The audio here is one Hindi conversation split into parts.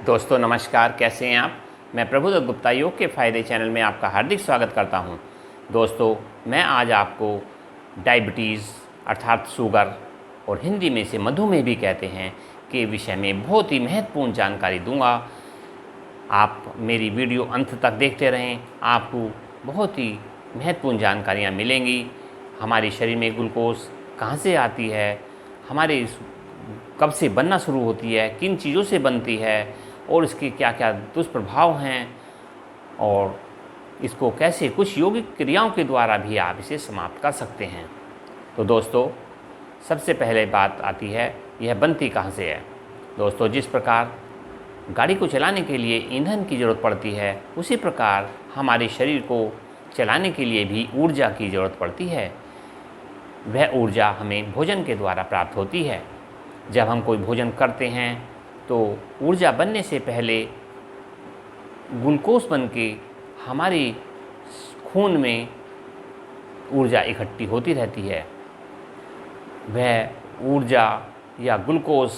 दोस्तों नमस्कार, कैसे हैं आप। मैं प्रभुदत्त गुप्ता योग के फ़ायदे चैनल में आपका हार्दिक स्वागत करता हूं। दोस्तों, मैं आज आपको डायबिटीज़ अर्थात शुगर और हिंदी में इसे मधुमेह भी कहते हैं के विषय में बहुत ही महत्वपूर्ण जानकारी दूंगा। आप मेरी वीडियो अंत तक देखते रहें, आपको बहुत ही महत्वपूर्ण जानकारियाँ मिलेंगी। हमारे शरीर में ग्लूकोज कहाँ से आती है, हमारे कब से बनना शुरू होती है, किन चीज़ों से बनती है और इसके क्या क्या दुष्प्रभाव हैं, और इसको कैसे कुछ योगिक क्रियाओं के द्वारा भी आप इसे समाप्त कर सकते हैं। तो दोस्तों, सबसे पहले बात आती है यह बनती कहाँ से है। दोस्तों, जिस प्रकार गाड़ी को चलाने के लिए ईंधन की ज़रूरत पड़ती है, उसी प्रकार हमारे शरीर को चलाने के लिए भी ऊर्जा की ज़रूरत पड़ती है। वह ऊर्जा हमें भोजन के द्वारा प्राप्त होती है। जब हम कोई भोजन करते हैं तो ऊर्जा बनने से पहले ग्लूकोज बन के हमारे खून में ऊर्जा इकट्ठी होती रहती है। वह ऊर्जा या ग्लूकोज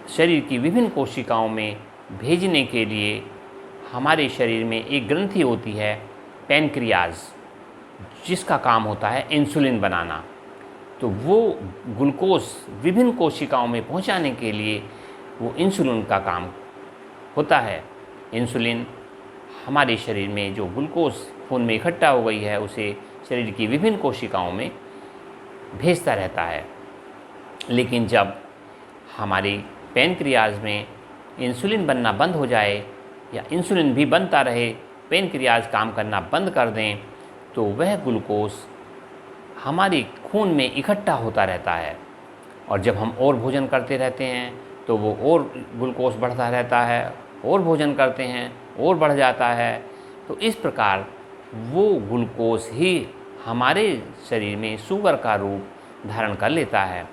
शरीर की विभिन्न कोशिकाओं में भेजने के लिए हमारे शरीर में एक ग्रंथि होती है पैनक्रियाज, जिसका काम होता है इंसुलिन बनाना। तो वो ग्लूकोज विभिन्न कोशिकाओं में पहुंचाने के लिए वो इंसुलिन का काम होता है। इंसुलिन हमारे शरीर में जो ग्लूकोज खून में इकट्ठा हो गई है उसे शरीर की विभिन्न कोशिकाओं में भेजता रहता है। लेकिन जब हमारी पैनक्रियाज में इंसुलिन बनना बंद हो जाए या इंसुलिन भी बनता रहे, पैनक्रियाज काम करना बंद कर दें, तो वह ग्लूकोज हमारे खून में इकट्ठा होता रहता है। और जब हम और भोजन करते रहते हैं तो वो और ग्लूकोज बढ़ता रहता है, और भोजन करते हैं और बढ़ जाता है। तो इस प्रकार वो ग्लूकोज ही हमारे शरीर में शुगर का रूप धारण कर लेता है,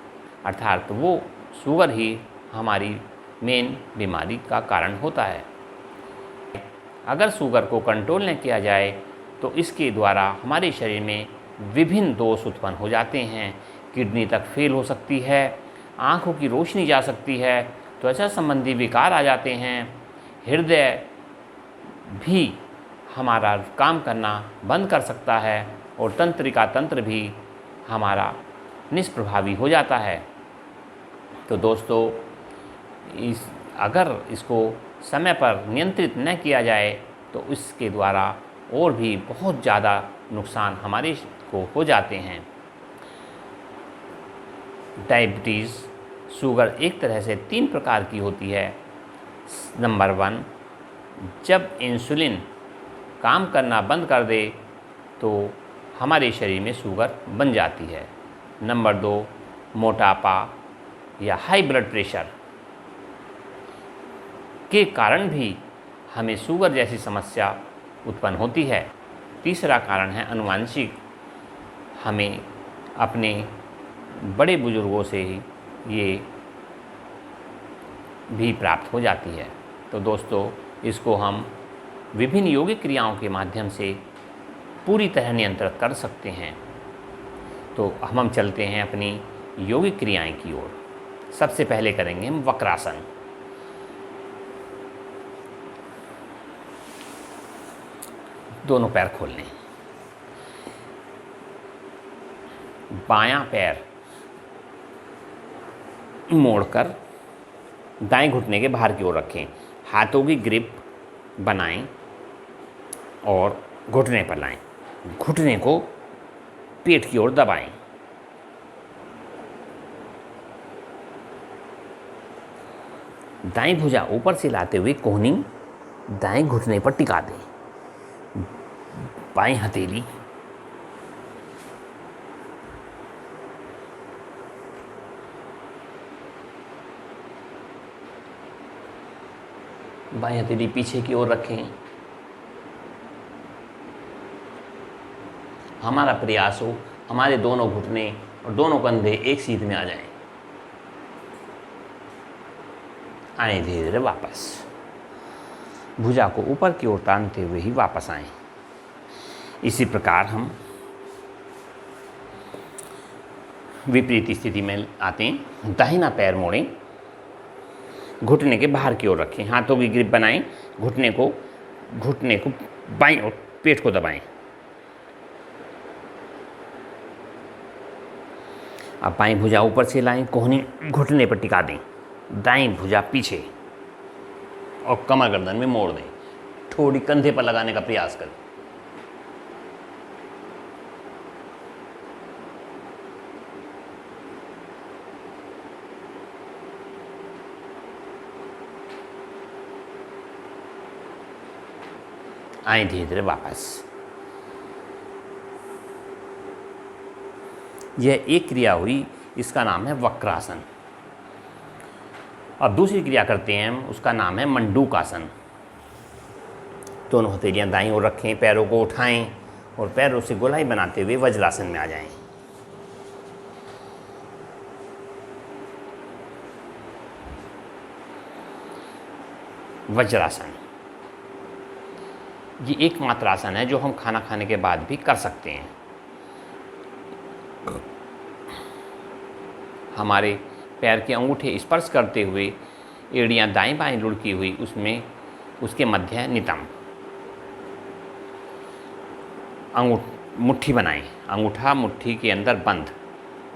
अर्थात वो शुगर ही हमारी मेन बीमारी का कारण होता है। अगर शुगर को कंट्रोल न किया जाए तो इसके द्वारा हमारे शरीर में विभिन्न दोष उत्पन्न हो जाते हैं। किडनी तक फेल हो सकती है, आँखों की रोशनी जा सकती है, त्वचा संबंधी विकार आ जाते हैं, हृदय भी हमारा काम करना बंद कर सकता है और तंत्रिका तंत्र भी हमारा निष्प्रभावी हो जाता है। तो दोस्तों, अगर इसको समय पर नियंत्रित न किया जाए तो इसके द्वारा और भी बहुत ज़्यादा नुकसान हमारे को हो जाते हैं। डायबिटीज़ शुगर एक तरह से 3 प्रकार की होती है। नंबर 1, जब इंसुलिन काम करना बंद कर दे तो हमारे शरीर में शुगर बन जाती है। नंबर 2, मोटापा या हाई ब्लड प्रेशर के कारण भी हमें शुगर जैसी समस्या उत्पन्न होती है। तीसरा कारण है अनुवांशिक, हमें अपने बड़े बुजुर्गों से ही ये भी प्राप्त हो जाती है। तो दोस्तों, इसको हम विभिन्न योगिक क्रियाओं के माध्यम से पूरी तरह नियंत्रित कर सकते हैं। तो हम चलते हैं अपनी योगिक क्रियाएं की ओर। सबसे पहले करेंगे हम वक्रासन। दोनों पैर खोल लें, बायां पैर मोड़कर दाएं घुटने के बाहर की ओर रखें, हाथों की ग्रिप बनाएं और घुटने पर लाएं, घुटने को पेट की ओर दबाएं। दाएं भुजा ऊपर से लाते हुए कोहनी दाएं घुटने पर टिका दें। बाएं हथेली पीछे की ओर रखें। हमारा प्रयास हो हमारे दोनों घुटने और दोनों कंधे एक सीध में आ जाएं। आए धीरे धीरे वापस, भुजा को ऊपर की ओर तानते हुए ही वापस आएं। इसी प्रकार हम विपरीत स्थिति में आते हैं। दाहिना पैर मोड़ें, घुटने के बाहर की ओर रखें, हाथों की ग्रिप बनाएं, घुटने को बाएं और पेट को दबाएं। अब बाएं भुजा ऊपर से लाएं, कोहनी घुटने पर टिका दें, दाएं भुजा पीछे और कमर गर्दन में मोड़ दें, थोड़ी कंधे पर लगाने का प्रयास करें। आए धीरे धीरे वापस। यह एक क्रिया हुई, इसका नाम है वक्रासन। अब दूसरी क्रिया करते हैं हम, उसका नाम है मंडूकासन। दोनों हथेलियां दाईं ओर रखें, पैरों को उठाएं और पैरों से गोलाई बनाते हुए वज्रासन में आ जाएं। वज्रासन ये एकमात्र आसन है जो हम खाना खाने के बाद भी कर सकते हैं। हमारे पैर के अंगूठे स्पर्श करते हुए एड़ियाँ दाएं बाएं लुढ़की हुई, उसमें उसके मध्य नितंब मुट्ठी बनाएं, अंगूठा मुट्ठी के अंदर बंद,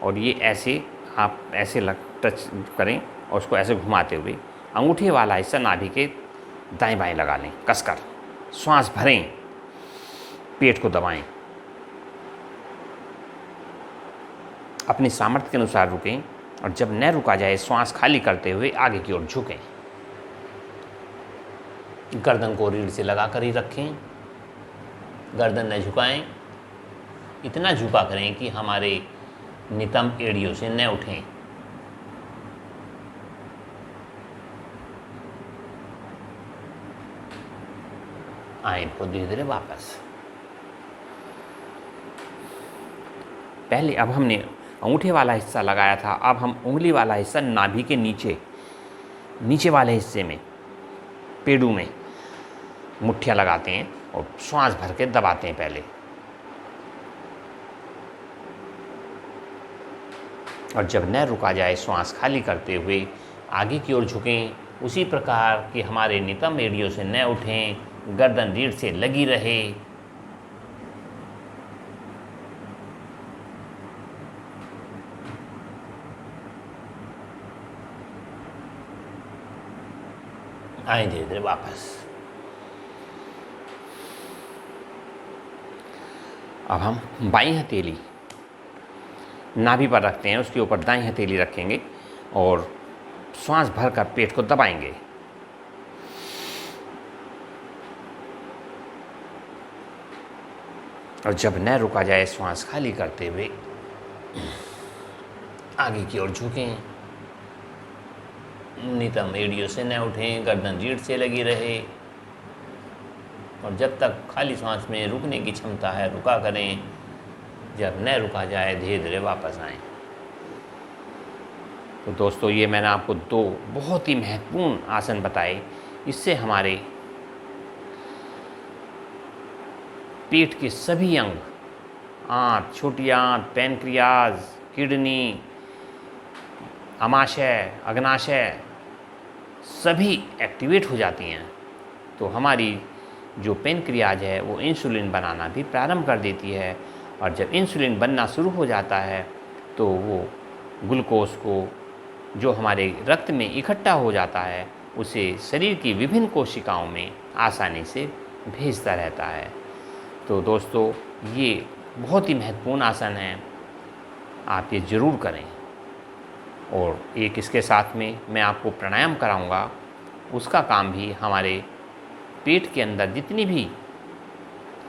और ये ऐसे आप ऐसे टच करें और उसको ऐसे घुमाते हुए अंगूठे वाला हिस्सा नाभि के दाएं बाएं लगा लें कसकर। श्वास भरें, पेट को दबाएं, अपनी सामर्थ्य के अनुसार रुकें और जब न रुका जाए श्वास खाली करते हुए आगे की ओर झुकें। गर्दन को रीढ़ से लगाकर ही रखें, गर्दन न झुकाएं, इतना झुका करें कि हमारे नितंब एड़ियों से न उठें। आए को धीरे धीरे वापस। पहले अब हमने अंगूठे वाला हिस्सा लगाया था, अब हम उंगली वाला हिस्सा नाभि के नीचे वाले हिस्से में पेड़ू में मुट्ठियाँ लगाते हैं और श्वास भर के दबाते हैं पहले, और जब न रुका जाए श्वास खाली करते हुए आगे की ओर झुकें। उसी प्रकार कि हमारे नितंब एड़ियों से न उठें, गर्दन रीढ़ से लगी रहे। आए धीरे धीरे वापस। अब हम बाईं हथेली नाभि पर रखते हैं, उसके ऊपर दाईं हथेली रखेंगे और श्वास भरकर पेट को दबाएंगे। और जब न रुका जाए श्वास खाली करते हुए आगे की ओर झुकें, नितंब एड़ियों से न उठें, गर्दन रीढ़ से लगी रहे, और जब तक खाली सांस में रुकने की क्षमता है रुका करें। जब न रुका जाए धीरे धीरे वापस आएं। तो दोस्तों, ये मैंने आपको 2 बहुत ही महत्वपूर्ण आसन बताए। इससे हमारे पेट के सभी अंग, आंत, छोटी आंत, पैनक्रियाज, किडनी, अमाशय, अग्नाशय सभी एक्टिवेट हो जाती हैं। तो हमारी जो पैनक्रियाज है वो इंसुलिन बनाना भी प्रारंभ कर देती है, और जब इंसुलिन बनना शुरू हो जाता है तो वो ग्लूकोज को जो हमारे रक्त में इकट्ठा हो जाता है उसे शरीर की विभिन्न कोशिकाओं में आसानी से भेजता रहता है। तो दोस्तों, ये बहुत ही महत्वपूर्ण आसन है, आप ये ज़रूर करें। और एक इसके साथ में मैं आपको प्राणायाम कराऊंगा, उसका काम भी हमारे पेट के अंदर जितनी भी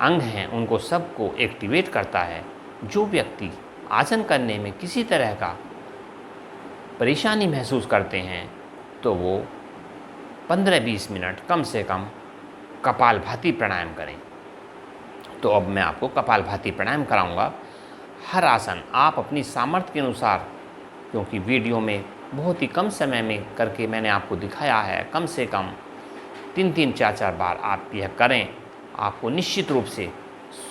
अंग हैं उनको सबको एक्टिवेट करता है। जो व्यक्ति आसन करने में किसी तरह का परेशानी महसूस करते हैं तो वो 15-20 मिनट कम से कम कपालभाति प्राणायाम करें। तो अब मैं आपको कपालभाति प्राणायाम कराऊंगा। हर आसन आप अपनी सामर्थ्य के अनुसार, क्योंकि वीडियो में बहुत ही कम समय में करके मैंने आपको दिखाया है, कम से कम 3-3, 4-4 बार आप यह करें, आपको निश्चित रूप से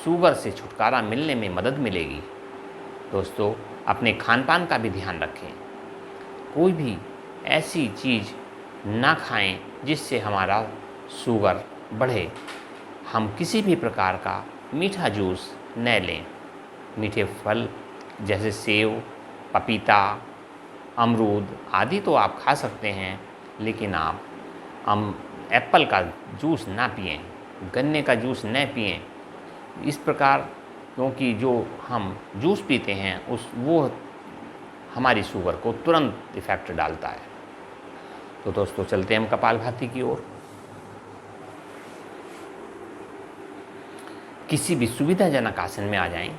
शुगर से छुटकारा मिलने में मदद मिलेगी। दोस्तों, अपने खान पान का भी ध्यान रखें। कोई भी ऐसी चीज़ ना खाएं जिससे हमारा शुगर बढ़े। हम किसी भी प्रकार का मीठा जूस न लें। मीठे फल जैसे सेब, पपीता, अमरूद आदि तो आप खा सकते हैं, लेकिन आप एप्पल का जूस ना पिएं, गन्ने का जूस न पिएं। इस प्रकार, क्योंकि जो हम जूस पीते हैं वो हमारी शुगर को तुरंत इफ़ेक्ट डालता है। तो दोस्तों, चलते हैं हम कपालभाति की ओर। किसी भी सुविधाजनक आसन में आ जाएं।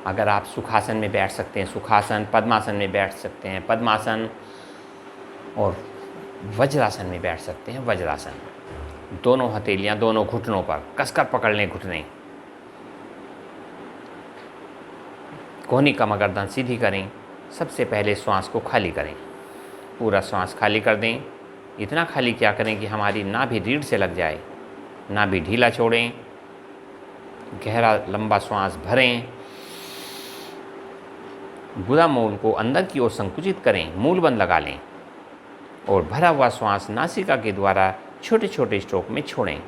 अगर आप सुखासन में बैठ सकते हैं सुखासन, पद्मासन में बैठ सकते हैं पद्मासन, और वज्रासन में बैठ सकते हैं वज्रासन। दोनों हथेलियां दोनों घुटनों पर कसकर पकड़ लें घुटने। कोहनी कमर गर्दन सीधी करें। सबसे पहले श्वास को खाली करें, पूरा श्वास खाली कर दें। इतना खाली क्या करें कि हमारी नाभि रीढ़ से लग जाए। नाभि ढीला छोड़ें, गहरा लंबा श्वास भरें। गुदा मूल को अंदर की ओर संकुचित करें, मूल बंद लगा लें और भरा हुआ श्वास नासिका के द्वारा छोटे छोटे स्ट्रोक में छोड़ें।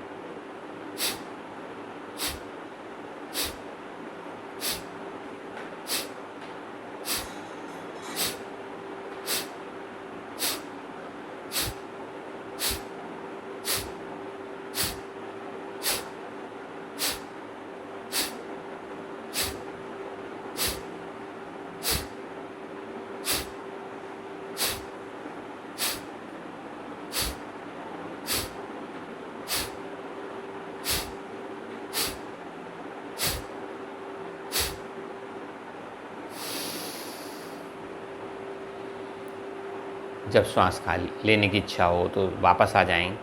जब श्वास खा लेने की इच्छा हो तो वापस आ जाएं।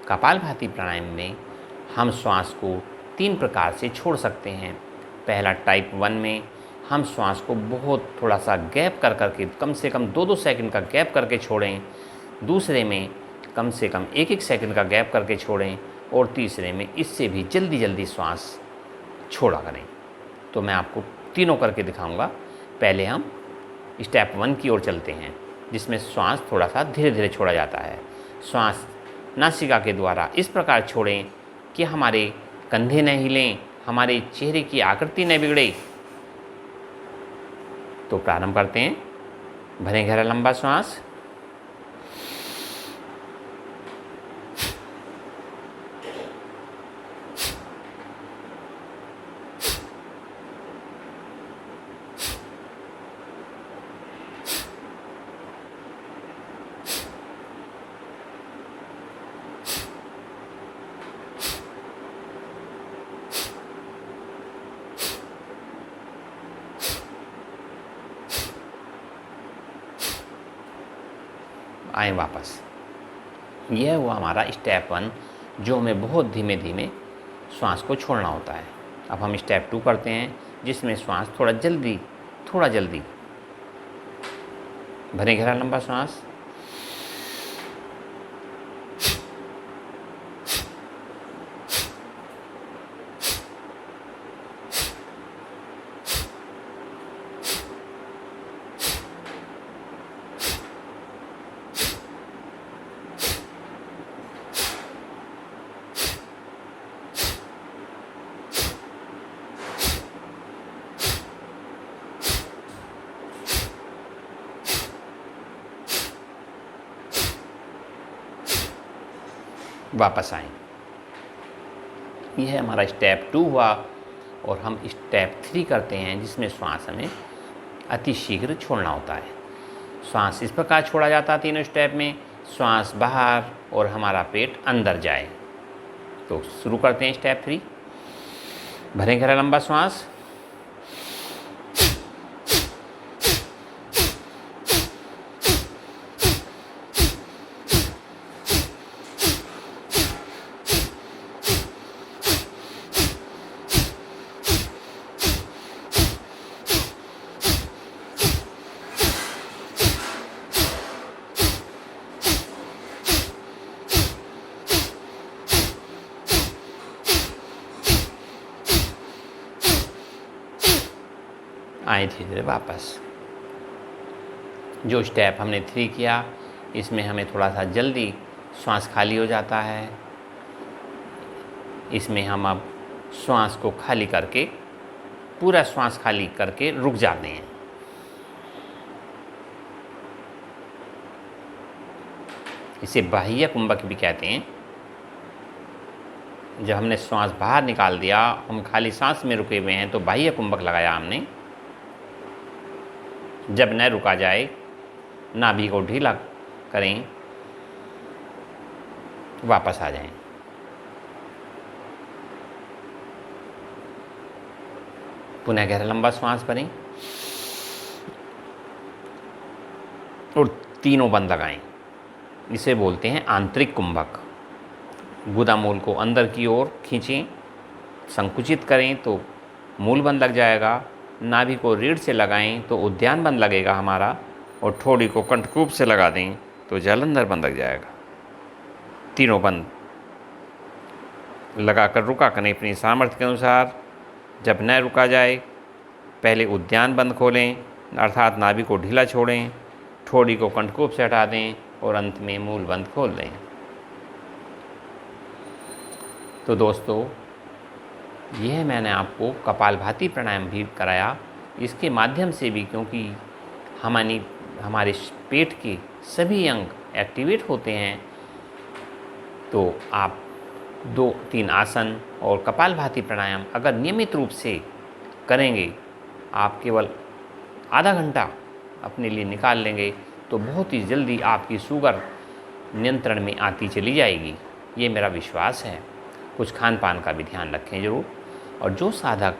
कपालभाति प्राणायाम में हम श्वास को 3 प्रकार से छोड़ सकते हैं। पहला, टाइप 1 में हम श्वास को बहुत थोड़ा सा गैप कर करके, कम से कम 2-2 सेकंड का गैप करके छोड़ें। दूसरे में कम से कम 1-1 सेकंड का गैप करके छोड़ें। और तीसरे में इससे भी जल्दी जल्दी श्वास छोड़ा करें। तो मैं आपको तीनों करके दिखाऊंगा। पहले हम स्टेप 1 की ओर चलते हैं, जिसमें श्वास थोड़ा सा धीरे धीरे छोड़ा जाता है। श्वास नासिका के द्वारा इस प्रकार छोड़ें कि हमारे कंधे न हिलें, हमारे चेहरे की आकृति न बिगड़े। तो प्रारंभ करते हैं। भरें गहरा लंबा श्वास। आए वापस। यह हुआ हमारा स्टेप 1, जो हमें बहुत धीमे धीमे श्वास को छोड़ना होता है। अब हम स्टेप 2 करते हैं, जिसमें श्वास थोड़ा जल्दी भरें गहरा लंबा श्वास। वापस आएं। यह हमारा स्टेप 2 हुआ। और हम स्टेप 3 करते हैं, जिसमें श्वास हमें अति शीघ्र छोड़ना होता है। श्वास इस प्रकार छोड़ा जाता है तीनों स्टेप में। श्वास बाहर और हमारा पेट अंदर जाए। तो शुरू करते हैं स्टेप 3। भरें गहरा लंबा श्वास। आए धीरे धीरे वापस। जो स्टेप हमने 3 किया, इसमें हमें थोड़ा सा जल्दी श्वास खाली हो जाता है। इसमें हम अब श्वास को खाली करके, पूरा श्वास खाली करके रुक जाते हैं। इसे बाह्य कुंभक भी कहते हैं। जब हमने श्वास बाहर निकाल दिया, हम खाली सांस में रुके हुए हैं, तो बाह्य कुंभक लगाया हमने। जब न रुका जाए, नाभि को ढीला करें, वापस आ जाएं। पुनः गहरा लंबा श्वास भरें और तीनों बंद लगाएं। इसे बोलते हैं आंतरिक कुंभक। गुदा मूल को अंदर की ओर खींचें, संकुचित करें तो मूल बंद लग जाएगा। नाभि को रीढ़ से लगाएं तो उद्यान बंद लगेगा हमारा, और ठोड़ी को कंठकूप से लगा दें तो जालंधर बंद लग जाएगा। तीनों बंद लगाकर रुका करें अपनी सामर्थ्य के अनुसार। जब न रुका जाए, पहले उद्यान बंद खोलें, अर्थात नाभि को ढीला छोड़ें, ठोड़ी को कंठकूप से हटा दें और अंत में मूल बंद खोल दें। तो दोस्तों, यह मैंने आपको कपालभाति प्राणायाम भी कराया। इसके माध्यम से भी, क्योंकि हमारे पेट के सभी अंग एक्टिवेट होते हैं, तो आप 2-3 आसन और कपालभाति प्राणायाम अगर नियमित रूप से करेंगे, आप केवल आधा घंटा अपने लिए निकाल लेंगे तो बहुत ही जल्दी आपकी शुगर नियंत्रण में आती चली जाएगी। ये मेरा विश्वास है। कुछ खान पान का भी ध्यान रखें ज़रूर। और जो साधक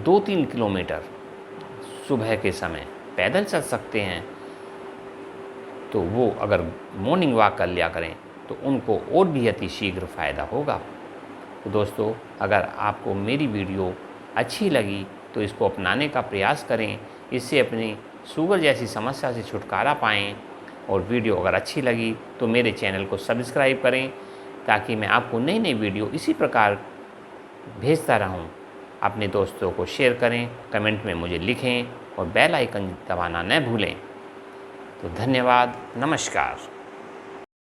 2-3 किलोमीटर सुबह के समय पैदल चल सकते हैं, तो वो अगर मॉर्निंग वॉक कर लिया करें तो उनको और भी अति शीघ्र फ़ायदा होगा। तो दोस्तों, अगर आपको मेरी वीडियो अच्छी लगी तो इसको अपनाने का प्रयास करें। इससे अपनी शुगर जैसी समस्या से छुटकारा पाएँ। और वीडियो अगर अच्छी लगी तो मेरे चैनल को सब्सक्राइब करें, ताकि मैं आपको नई नई वीडियो इसी प्रकार भेजता रहूं। अपने दोस्तों को शेयर करें, कमेंट में मुझे लिखें और बेल आइकन दबाना न भूलें। तो धन्यवाद, नमस्कार।